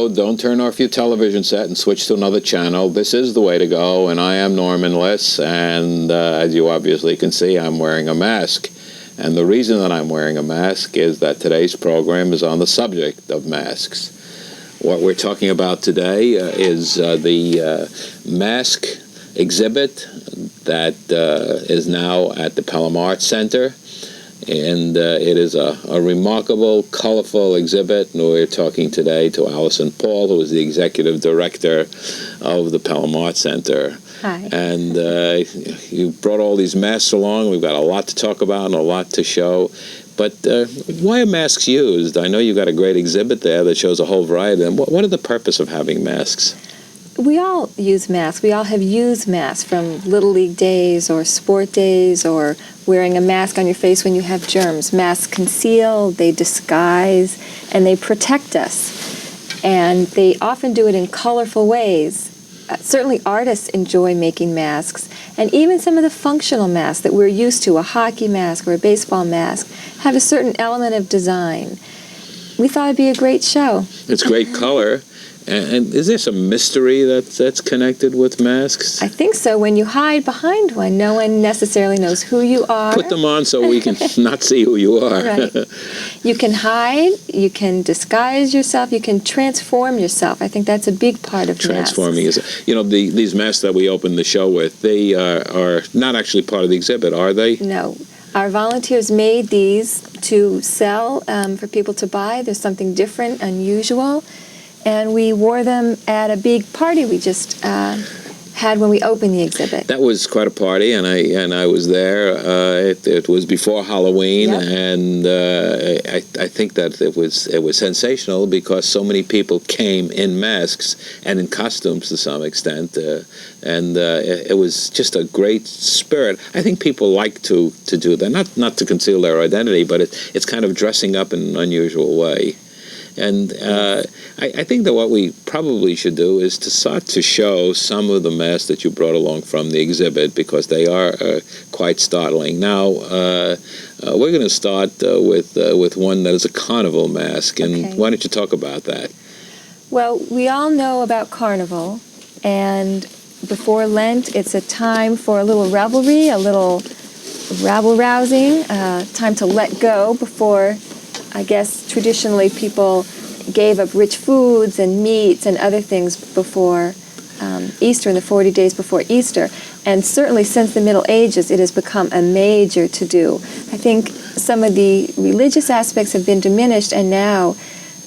So don't turn off your television set and switch to another channel. This is the way to go, and I am Norman Liss, and as you obviously can see, I'm wearing a mask. And the reason that I'm wearing a mask is that today's program is on the subject of masks. What we're talking about today is the mask exhibit that is now at the Pelham Arts Center. And it is a remarkable, colorful exhibit. And we're talking today to Alison Paul, who is the executive director of the Pelham Arts Center. Hi. And you brought all these masks along. We've got a lot to talk about and a lot to show. But why are masks used? I know you've got a great exhibit there that shows a whole variety of them. What are the purpose of having masks? We all use masks. We all have used masks from Little League days or sport days or wearing a mask on your face when you have germs. Masks conceal, they disguise, and they protect us. And they often do it in colorful ways. Certainly artists enjoy making masks, and even some of the functional masks that we're used to, a hockey mask or a baseball mask, have a certain element of design. We thought it'd be a great show. It's great color. And is there some mystery that's connected with masks? I think so. When you hide behind one, no one necessarily knows who you are. Put them on so we can not see who you are. Right. You can hide, you can disguise yourself, you can transform yourself. I think that's a big part of Transforming masks. is, these masks that we opened the show with, they are not actually part of the exhibit, are they? No. Our volunteers made these to sell for people to buy. There's something different, unusual. And we wore them at a big party we just had when we opened the exhibit. That was quite a party, and I was there. It was before Halloween, yep. And I think that it was sensational because so many people came in masks and in costumes to some extent, and it was just a great spirit. I think people like to do that, not to conceal their identity, but it's kind of dressing up in an unusual way. And I think that what we probably should do is to start to show some of the masks that you brought along from the exhibit, because they are quite startling. Now, we're going to start with one that is a carnival mask, and okay. Why don't you talk about that? Well, we all know about Carnival, and before Lent, it's a time for a little revelry, a little rabble-rousing, time to let go before, I guess traditionally people gave up rich foods and meats and other things before Easter, in the 40 days before Easter. And certainly since the Middle Ages, it has become a major to-do. I think some of the religious aspects have been diminished, and now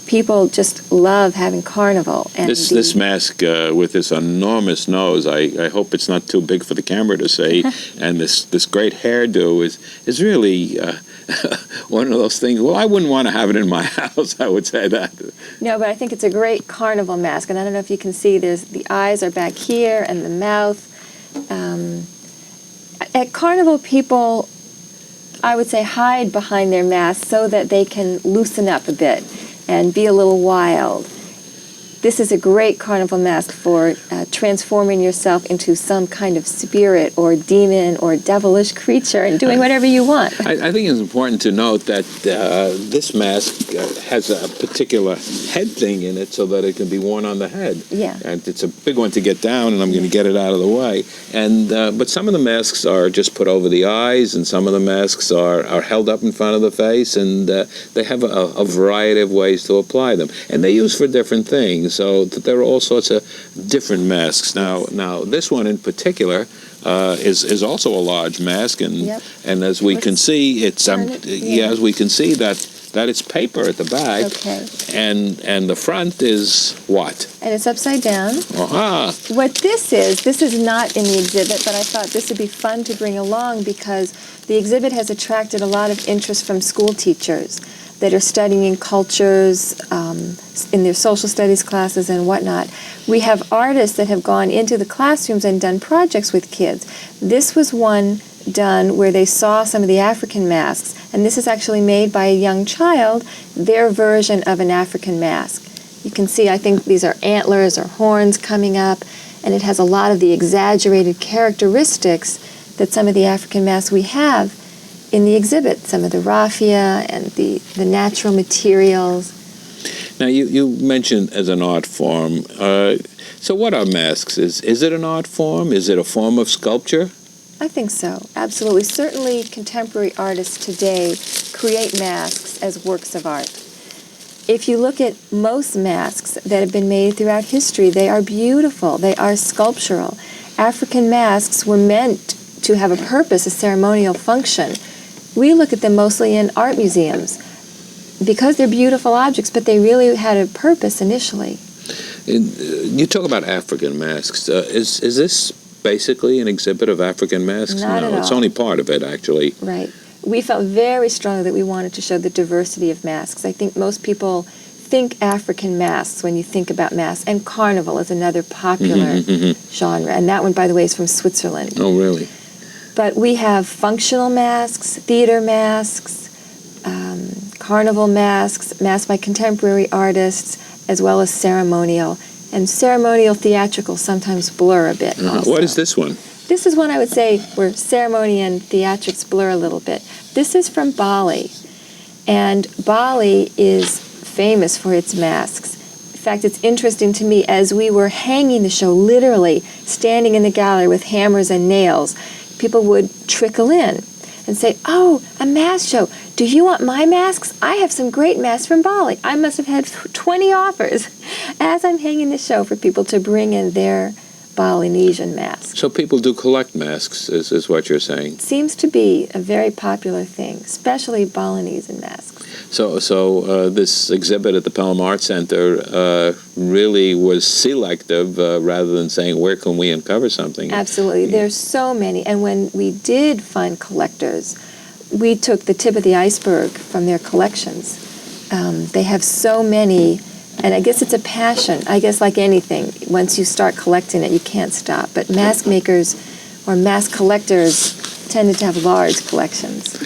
people just love having Carnival. And this mask with this enormous nose, I hope it's not too big for the camera to see, and this great hairdo is really one of those things. Well, I wouldn't want to have it in my house, I would say that. No, but I think it's a great Carnival mask, and I don't know if you can see, the eyes are back here and the mouth. At Carnival, people, I would say, hide behind their masks so that they can loosen up a bit and be a little wild. This is a great Carnival mask for transforming yourself into some kind of spirit or demon or devilish creature and doing whatever you want. I think it's important to note that this mask has a particular head thing in it so that it can be worn on the head. Yeah. And it's a big one to get down, and I'm going to get it out of the way. And but some of the masks are just put over the eyes, and some of the masks are held up in front of the face, and they have a variety of ways to apply them. And they're used for different things. So there are all sorts of different masks. Now this one in particular is also a large mask, and yep. and as we can see, it's as we can see that it's paper at the back, okay. and the front is what? And it's upside down. Aha! What this is not in the exhibit, but I thought this would be fun to bring along because the exhibit has attracted a lot of interest from school teachers that are studying cultures in their social studies classes and whatnot. We have artists that have gone into the classrooms and done projects with kids. This was one done where they saw some of the African masks, and this is actually made by a young child, their version of an African mask. You can see, I think these are antlers or horns coming up, and it has a lot of the exaggerated characteristics that some of the African masks we have in the exhibit, some of the raffia and the natural materials. Now, you mentioned as an art form. So what are masks? Is it an art form? Is it a form of sculpture? I think so, absolutely. Certainly contemporary artists today create masks as works of art. If you look at most masks that have been made throughout history, they are beautiful. They are sculptural. African masks were meant to have a purpose, a ceremonial function. We look at them mostly in art museums because they're beautiful objects, but they really had a purpose initially. You talk about African masks. Is this basically an exhibit of African masks? Not at all. It's only part of it, actually. Right. We felt very strongly that we wanted to show the diversity of masks. I think most people think African masks when you think about masks, and carnival is another popular genre, and that one, by the way, is from Switzerland. Oh, really? But we have functional masks, theater masks, carnival masks, masks by contemporary artists, as well as ceremonial. And ceremonial theatrical sometimes blur a bit also. What is this one? This is one I would say where ceremony and theatrics blur a little bit. This is from Bali, and Bali is famous for its masks. In fact, it's interesting to me, as we were hanging the show, literally standing in the gallery with hammers and nails, people would trickle in and say, "Oh, a mask show. Do you want my masks? I have some great masks from Bali." I must have had 20 offers as I'm hanging the show for people to bring in their Balinesian masks. So people do collect masks, is what you're saying? Seems to be a very popular thing, especially Balinese masks. So this exhibit at the Pelham Art Center really was selective rather than saying, where can we uncover something? Absolutely. There's so many. And when we did find collectors, we took the tip of the iceberg from their collections. They have so many, and I guess it's a passion. I guess like anything, once you start collecting it, you can't stop. But mask makers or mask collectors tended to have large collections.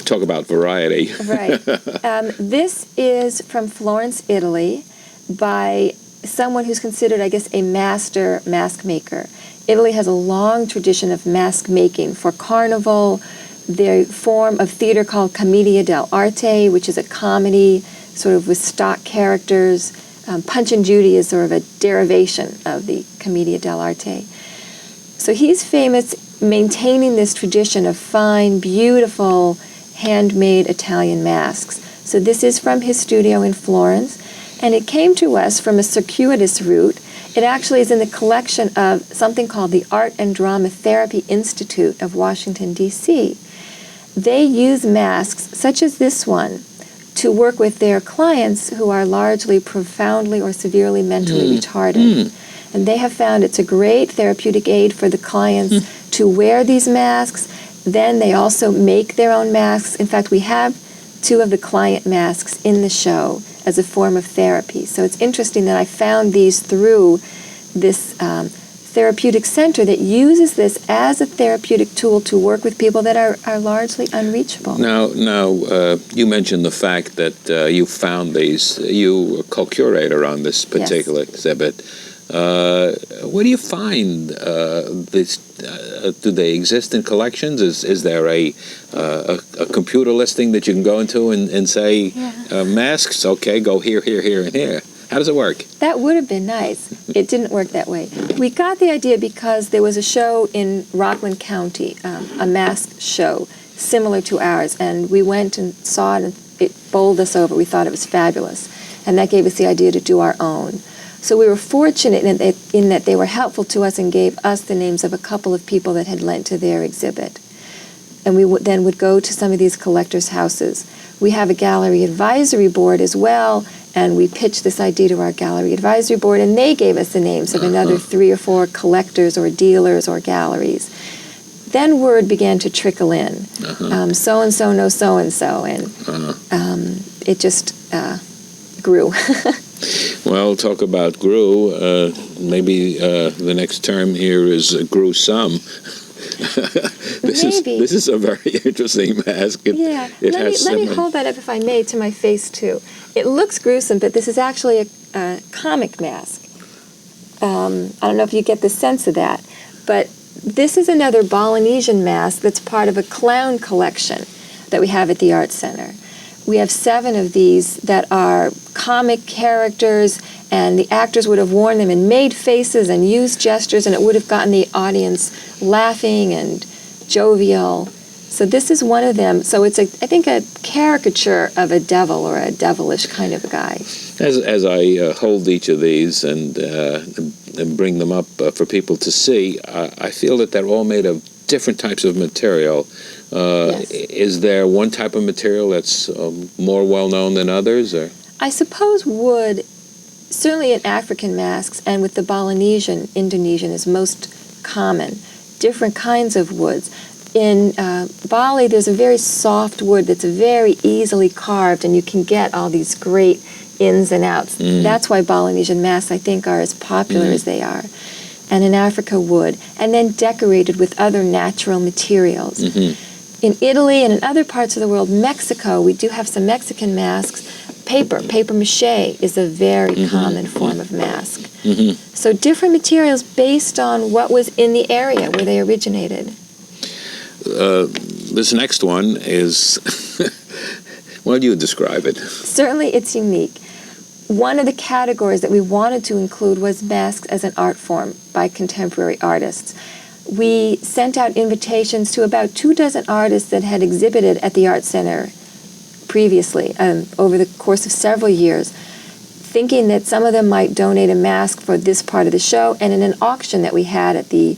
Talk about variety. Right. This is from Florence, Italy, by someone who's considered, I guess, a master mask maker. Italy has a long tradition of mask making for carnival, the form of theater called commedia dell'arte, which is a comedy sort of with stock characters. Punch and Judy is sort of a derivation of the commedia dell'arte. So he's famous maintaining this tradition of fine, beautiful, handmade Italian masks. So this is from his studio in Florence, and it came to us from a circuitous route. It actually is in the collection of something called the Art and Drama Therapy Institute of Washington, D.C. They use masks, such as this one, to work with their clients who are largely profoundly or severely mentally retarded. And they have found it's a great therapeutic aid for the clients to wear these masks. Then they also make their own masks. In fact, we have 2 of the client masks in the show as a form of therapy. So it's interesting that I found these through this therapeutic center that uses this as a therapeutic tool to work with people that are largely unreachable. Now, you mentioned the fact that you found these. You were co-curator on this particular exhibit. Where do you find this? Do they exist in collections? Is there a computer listing that you can go into and say, masks, okay, go here, here, here, and here? How does it work? That would have been nice. It didn't work that way. We got the idea because there was a show in Rockland County, a mask show similar to ours, and we went and saw it, and it bowled us over. We thought it was fabulous, and that gave us the idea to do our own. So we were fortunate in that they were helpful to us and gave us the names of a couple of people that had lent to their exhibit. And we then would go to some of these collectors' houses. We have a gallery advisory board as well, and we pitched this idea to our gallery advisory board, and they gave us the names of another 3 or 4 collectors or dealers or galleries. Then word began to trickle in. So-and-so knows so-and-so, and it just grew. Well, talk about grew. Maybe the next term here is grew some. This is a very interesting mask. Let me hold that up, if I may, to my face, too. It looks gruesome, but this is actually a comic mask. I don't know if you get the sense of that, but this is another Balinesian mask that's part of a clown collection that we have at the Art Center. We have 7 of these that are comic characters, and the actors would have worn them and made faces and used gestures, and it would have gotten the audience laughing and jovial. So this is one of them. So it's, I think, a caricature of a devil or a devilish kind of a guy. As I hold each of these and bring them up for people to see, I feel that they're all made of different types of material. Yes. Is there one type of material that's more well-known than others? Or? I suppose wood, certainly in African masks, and with the Balinesian, Indonesian is most common. Different kinds of woods. In Bali, there's a very soft wood that's very easily carved, and you can get all these great ins and outs. That's why Balinesian masks, I think, are as popular as they are. And in Africa, wood, and then decorated with other natural materials. In Italy and in other parts of the world, Mexico, we do have some Mexican masks. Paper mache is a very common form of mask. So different materials based on what was in the area where they originated. This next one is, well, you describe it. Certainly it's unique. One of the categories that we wanted to include was masks as an art form by contemporary artists. We sent out invitations to about 24 artists that had exhibited at the Art Center previously, over the course of several years, thinking that some of them might donate a mask for this part of the show. And in an auction that we had at the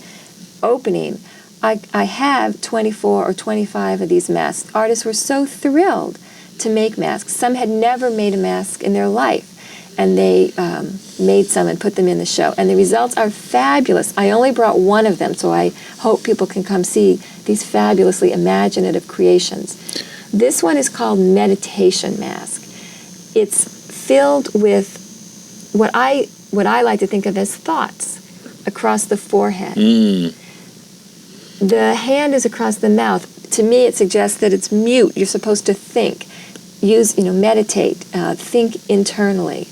opening, I have 24 or 25 of these masks. Artists were so thrilled to make masks. Some had never made a mask in their life, and they made some and put them in the show. And the results are fabulous. I only brought one of them, so I hope people can come see these fabulously imaginative creations. This one is called Meditation Mask. It's filled with what I like to think of as thoughts across the forehead. The hand is across the mouth. To me, it suggests that it's mute. You're supposed to think, meditate, think internally.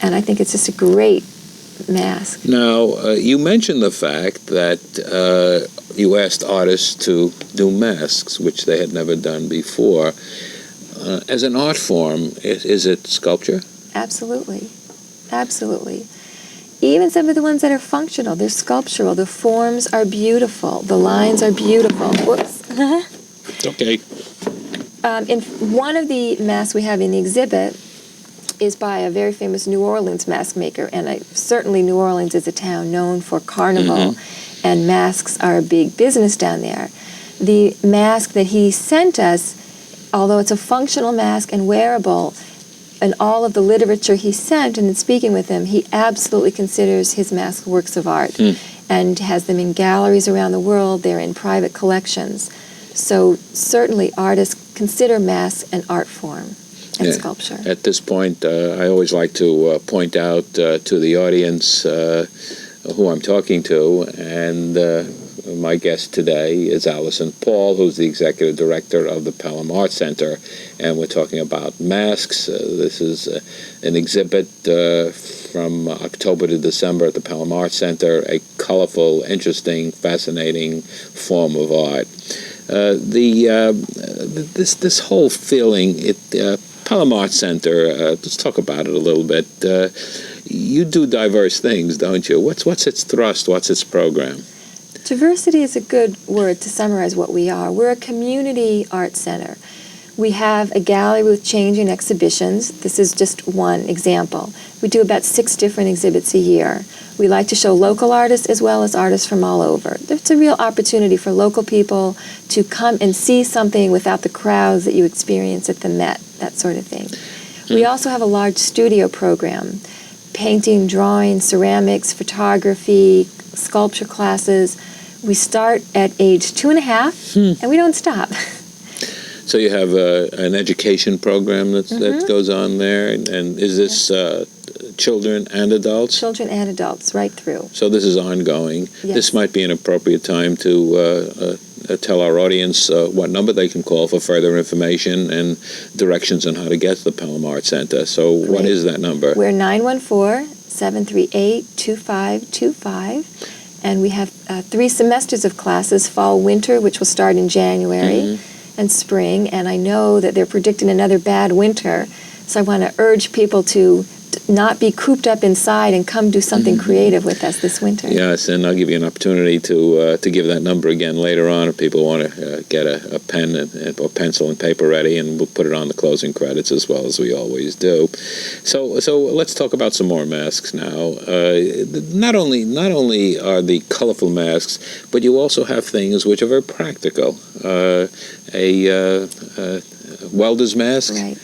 And I think it's just a great mask. Now, you mentioned the fact that you asked artists to do masks, which they had never done before. As an art form, is it sculpture? Absolutely. Absolutely. Even some of the ones that are functional, they're sculptural. The forms are beautiful. The lines are beautiful. Whoops. It's okay. In one of the masks we have in the exhibit is by a very famous New Orleans mask maker, and certainly New Orleans is a town known for carnival, and masks are a big business down there. The mask that he sent us, although it's a functional mask and wearable, and all of the literature he sent, and in speaking with him, he absolutely considers his masks works of art and has them in galleries around the world. They're in private collections. So certainly artists consider masks an art form and sculpture. At this point, I always like to point out to the audience who I'm talking to, and my guest today is Alison Paul, who's the executive director of the Pelham Art Center, and we're talking about masks. This is an exhibit from October to December at the Pelham Art Center, a colorful, interesting, fascinating form of art. This whole feeling, Pelham Art Center, let's talk about it a little bit. You do diverse things, don't you? What's its thrust? What's its program? Diversity is a good word to summarize what we are. We're a community art center. We have a gallery with changing exhibitions. This is just one example. We do about 6 different exhibits a year. We like to show local artists as well as artists from all over. It's a real opportunity for local people to come and see something without the crowds that you experience at the Met, that sort of thing. We also have a large studio program, painting, drawing, ceramics, photography, sculpture classes. We start at age 2.5, and we don't stop. So you have an education program that goes on there, and is this children and adults? Children and adults, right through. So this is ongoing. Yes. This might be an appropriate time to tell our audience what number they can call for further information and directions on how to get to the Pelham Art Center. So what is that number? We're 914-738-2525. And we have 3 semesters of classes, fall, winter, which will start in January, and spring, and I know that they're predicting another bad winter. So I want to urge people to not be cooped up inside and come do something creative with us this winter. Yes, and I'll give you an opportunity to give that number again later on if people want to get a pen or pencil and paper ready, and we'll put it on the closing credits as well as we always do. So let's talk about some more masks now. Not only are the colorful masks, but you also have things which are very practical. A welder's mask. Right.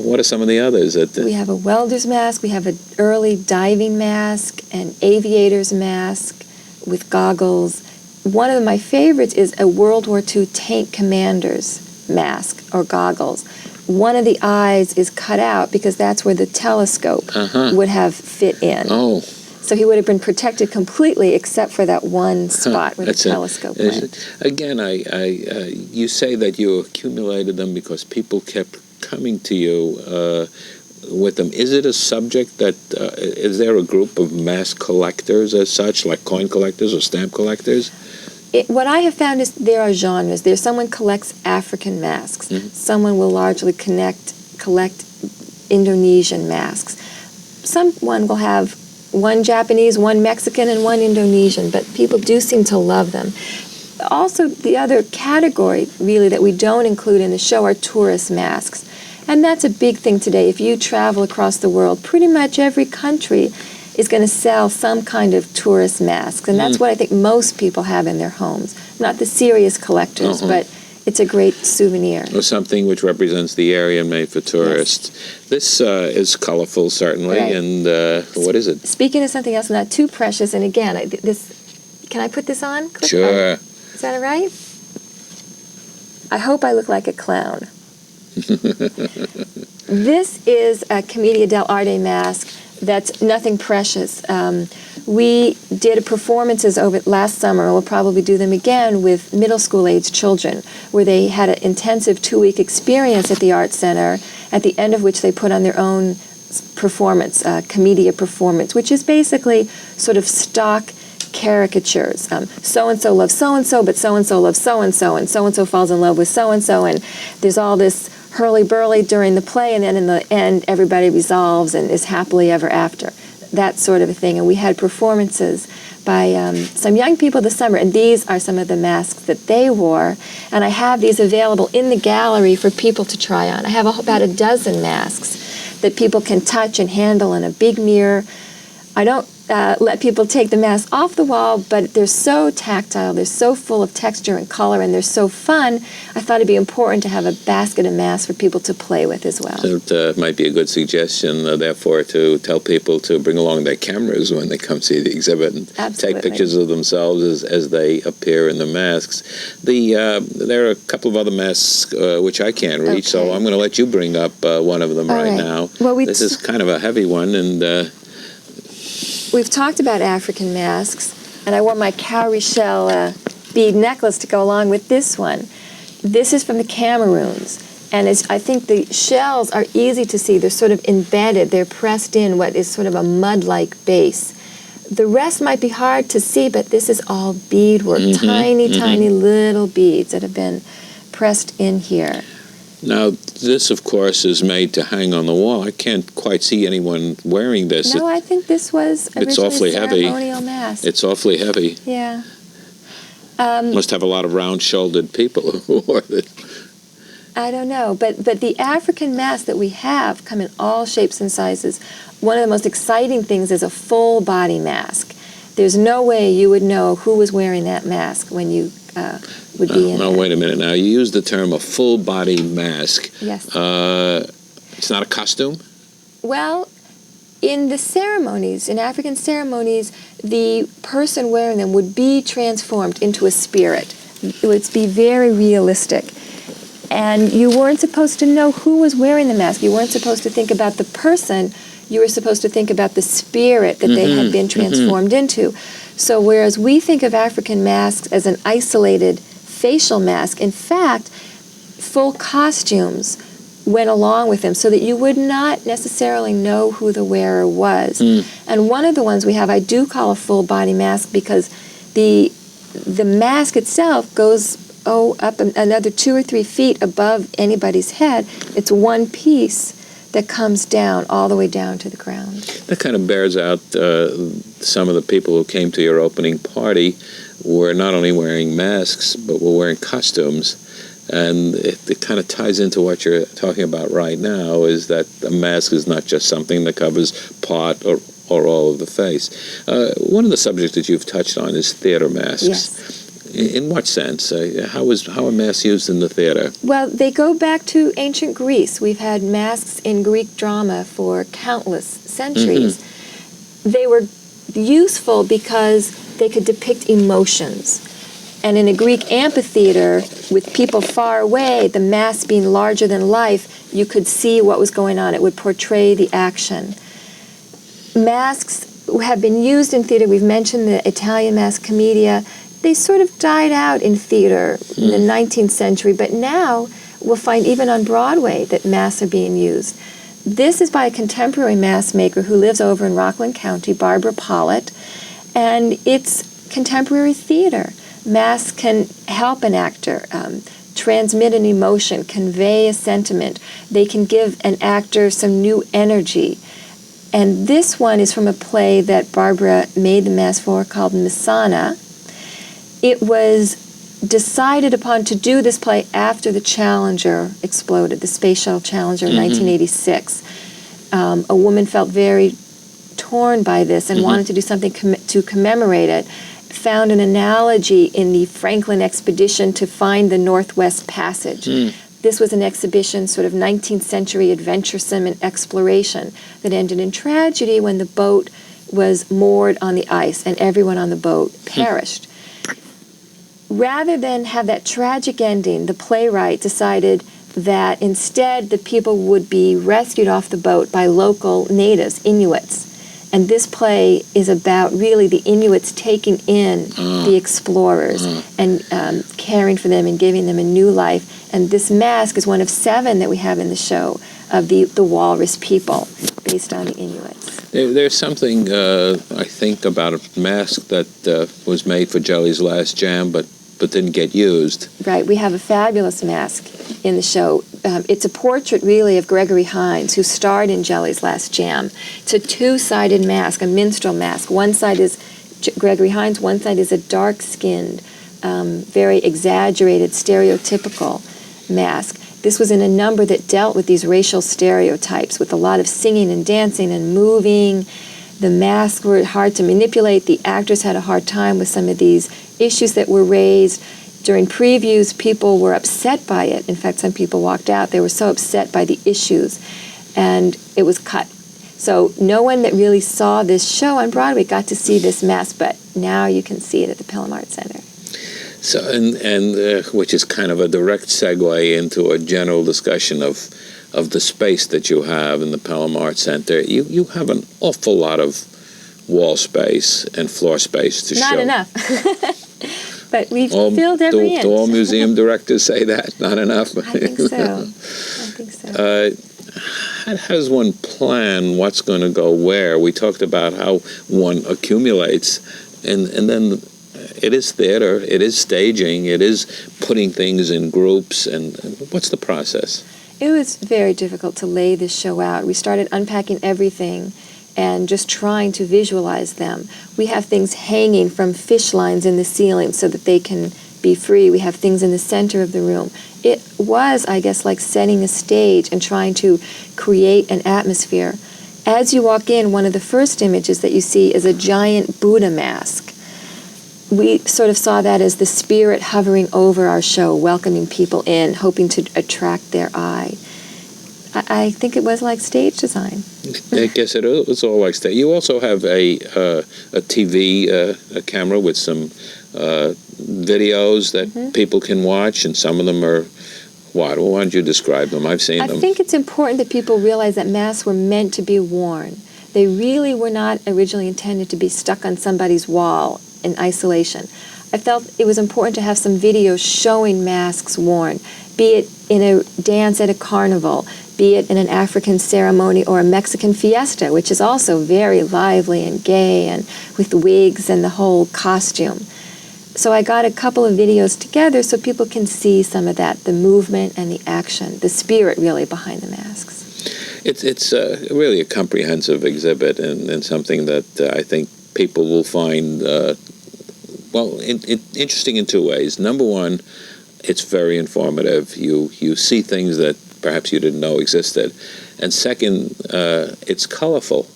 What are some of the others? We have a welder's mask, we have an early diving mask, an aviator's mask with goggles. One of my favorites is a World War II tank commander's mask or goggles. One of the eyes is cut out because that's where the telescope would have fit in. Oh. So he would have been protected completely except for that one spot where the telescope went. Again, you say that you accumulated them because people kept coming to you with them. Is it a subject that, is there a group of mask collectors as such, like coin collectors or stamp collectors? What I have found is there are genres. There's someone collects African masks. Someone will largely collect Indonesian masks. Someone will have one Japanese, one Mexican, and one Indonesian, but people do seem to love them. Also, the other category, really, that we don't include in the show are tourist masks. And that's a big thing today. If you travel across the world, pretty much every country is going to sell some kind of tourist masks. And that's what I think most people have in their homes. Not the serious collectors, but it's a great souvenir. Or something which represents the area made for tourists. Yes. This is colorful, certainly. Right. And what is it? Speaking of something else not too precious, and again, can I put this on? Sure. Is that all right? I hope I look like a clown. This is a Commedia dell'arte mask that's nothing precious. We did performances over last summer, and we'll probably do them again with middle school age children, where they had an intensive 2-week experience at the Art Center, at the end of which they put on their own performance, Commedia performance, which is basically sort of stock caricatures. So-and-so loves so-and-so, but so-and-so loves so-and-so, and so-and-so falls in love with so-and-so, and there's all this hurly-burly during the play, and then in the end, everybody resolves and is happily ever after. That sort of a thing. And we had performances by some young people this summer, and these are some of the masks that they wore. And I have these available in the gallery for people to try on. I have about a dozen masks that people can touch and handle in a big mirror. I don't let people take the mask off the wall, but they're so tactile, they're so full of texture and color, and they're so fun, I thought it'd be important to have a basket of masks for people to play with as well. So it might be a good suggestion, therefore, to tell people to bring along their cameras when they come see the exhibit and take pictures of themselves as they appear in the masks. There are a couple of other masks which I can't reach, so I'm going to let you bring up one of them right now. Well, this is kind of a heavy one, and we've talked about African masks, and I wore my cowrie shell bead necklace to go along with this one. This is from the Cameroons, and I think the shells are easy to see. They're sort of embedded. They're pressed in what is sort of a mud-like base. The rest might be hard to see, but this is all beadwork, tiny little beads that have been pressed in here. Now, this, of course, is made to hang on the wall. I can't quite see anyone wearing this. No, I think this was originally a ceremonial mask. It's awfully heavy. Yeah. Must have a lot of round-shouldered people who wore it. I don't know, but the African masks that we have come in all shapes and sizes. One of the most exciting things is a full-body mask. There's no way you would know who was wearing that mask when you would be in No, wait a minute now. You use the term a full-body mask. Yes. It's not a costume? Well, in the ceremonies, in African ceremonies, the person wearing them would be transformed into a spirit. It would be very realistic. And you weren't supposed to know who was wearing the mask. You weren't supposed to think about the person. You were supposed to think about the spirit that they had been transformed into. So whereas we think of African masks as an isolated facial mask, in fact, full costumes went along with them so that you would not necessarily know who the wearer was. And one of the ones we have I do call a full body mask because the mask itself goes up another 2 or 3 feet above anybody's head. It's one piece that comes down all the way down to the ground. That kind of bears out some of the people who came to your opening party were not only wearing masks, but were wearing costumes. And it kind of ties into what you're talking about right now, is that a mask is not just something that covers part or all of the face. One of the subjects that you've touched on is theater masks. Yes. In what sense? How are masks used in the theater? Well, they go back to ancient Greece. We've had masks in Greek drama for countless centuries. Mm-hmm. They were useful because they could depict emotions. And in a Greek amphitheater, with people far away, the mask being larger than life, you could see what was going on. It would portray the action. Masks have been used in theater. We've mentioned the Italian mask commedia. They sort of died out in theater in the 19th century, but now we'll find even on Broadway that masks are being used. This is by a contemporary mask maker who lives over in Rockland County, Barbara Pollitt, and it's contemporary theater. Masks can help an actor transmit an emotion, convey a sentiment. They can give an actor some new energy. And this one is from a play that Barbara made the mask for called Misana. It was decided upon to do this play after the Challenger exploded, the Space Shuttle Challenger in 1986. A woman felt very torn by this and wanted to do something to commemorate it. Found an analogy in the Franklin expedition to find the Northwest Passage. This was an exhibition, sort of 19th century adventuresome and exploration, that ended in tragedy when the boat was moored on the ice and everyone on the boat perished. Rather than have that tragic ending, the playwright decided that instead the people would be rescued off the boat by local natives, Inuits. And this play is about really the Inuits taking in the explorers and caring for them and giving them a new life. And this mask is one of 7 that we have in the show of the walrus people based on the Inuits. There's something, I think, about a mask that was made for Jelly's Last Jam, but didn't get used. Right. We have a fabulous mask in the show. It's a portrait, really, of Gregory Hines, who starred in Jelly's Last Jam. It's a 2-sided mask, a minstrel mask. One side is Gregory Hines, one side is a dark-skinned, very exaggerated, stereotypical mask. This was in a number that dealt with these racial stereotypes, with a lot of singing and dancing and moving. The masks were hard to manipulate. The actors had a hard time with some of these issues that were raised. During previews, people were upset by it. In fact, some people walked out. They were so upset by the issues, and it was cut. So no one that really saw this show on Broadway got to see this mask, but now you can see it at the Pelham Arts Center. So, and which is kind of a direct segue into a general discussion of the space that you have in the Pelham Arts Center. You have an awful lot of wall space and floor space to show. Not enough. But we've filled every inch. Do all museum directors say that? Not enough? I think so. How does one plan what's going to go where? We talked about how one accumulates, and then it is theater, it is staging, it is putting things in groups, and what's the process? It was very difficult to lay this show out. We started unpacking everything and just trying to visualize them. We have things hanging from fish lines in the ceiling so that they can be free. We have things in the center of the room. It was, I guess, like setting a stage and trying to create an atmosphere. As you walk in, one of the first images that you see is a giant Buddha mask. We sort of saw that as the spirit hovering over our show, welcoming people in, hoping to attract their eye. I think it was like stage design. I guess it was all like stage. You also have a TV a camera with some videos that people can watch, and some of them are, why don't you describe them? I've seen them. I think it's important that people realize that masks were meant to be worn. They really were not originally intended to be stuck on somebody's wall in isolation. I felt it was important to have some videos showing masks worn, be it in a dance at a carnival, be it in an African ceremony or a Mexican fiesta, which is also very lively and gay and with wigs and the whole costume. So I got a couple of videos together so people can see some of that, the movement and the action, the spirit really behind the masks. It's really a comprehensive exhibit and something that I think people will find, interesting in two ways. Number one, it's very informative. You see things that perhaps you didn't know existed. And second, it's colorful.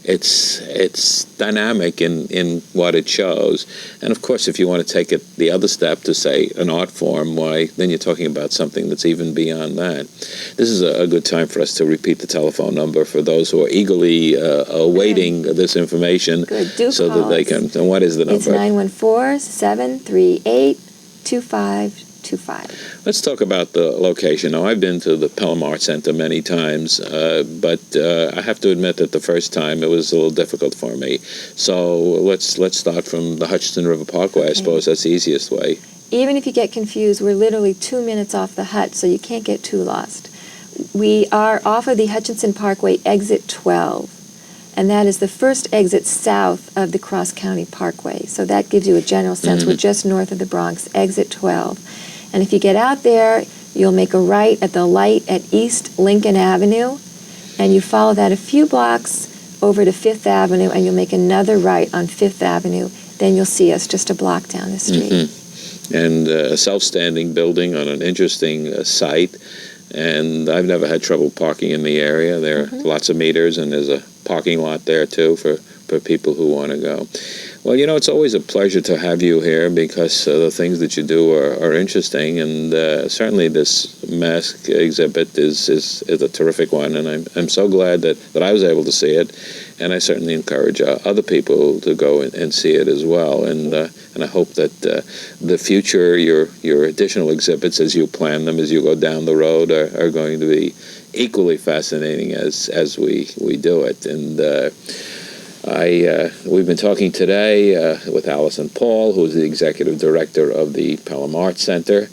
It's dynamic in what it shows. And of course, if you want to take it the other step to say an art form, why, then you're talking about something that's even beyond that. This is a good time for us to repeat the telephone number for those who are eagerly awaiting this information. Good. Do so call that they us. can. And what is the number? It's 914-738-2525. Let's talk about the location. Now, I've been to the Pelham Art Center many times, but I have to admit that the first time it was a little difficult for me. So let's start from the Hutchinson River Parkway. I suppose that's the easiest way. Even if you get confused, we're literally 2 minutes off the hut, so you can't get too lost. We are off of the Hutchinson Parkway, exit 12. And that is the first exit south of the Cross County Parkway. So that gives you a general sense. We're just north of the Bronx, exit 12. And if you get out there, you'll make a right at the light at East Lincoln Avenue, and you follow that a few blocks over to Fifth Avenue, and you'll make another right on Fifth Avenue. Then you'll see us just a block down the street. And a self-standing building on an interesting site. And I've never had trouble parking in the area. There are lots of meters, and there's a parking lot there, too, for people who want to go. Well, it's always a pleasure to have you here because the things that you do are interesting, and certainly this mask exhibit is a terrific one, and I'm so glad that I was able to see it, and I certainly encourage other people to go and see it as well, and I hope that the future, your additional exhibits as you plan them, as you go down the road, are going to be equally fascinating as we do it, and we've been talking today with Alison Paul, who is the executive director of the Pelham Art Center.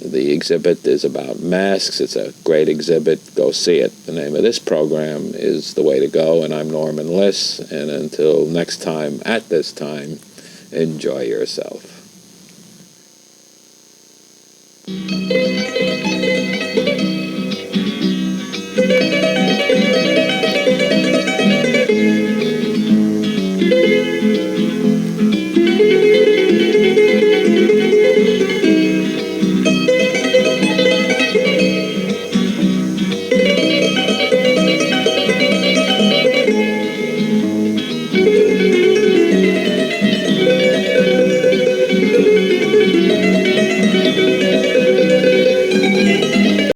The exhibit is about masks. It's a great exhibit. Go see it. The name of this program is The Way to Go, and I'm Norman Liss. And until next time, at this time, enjoy yourself.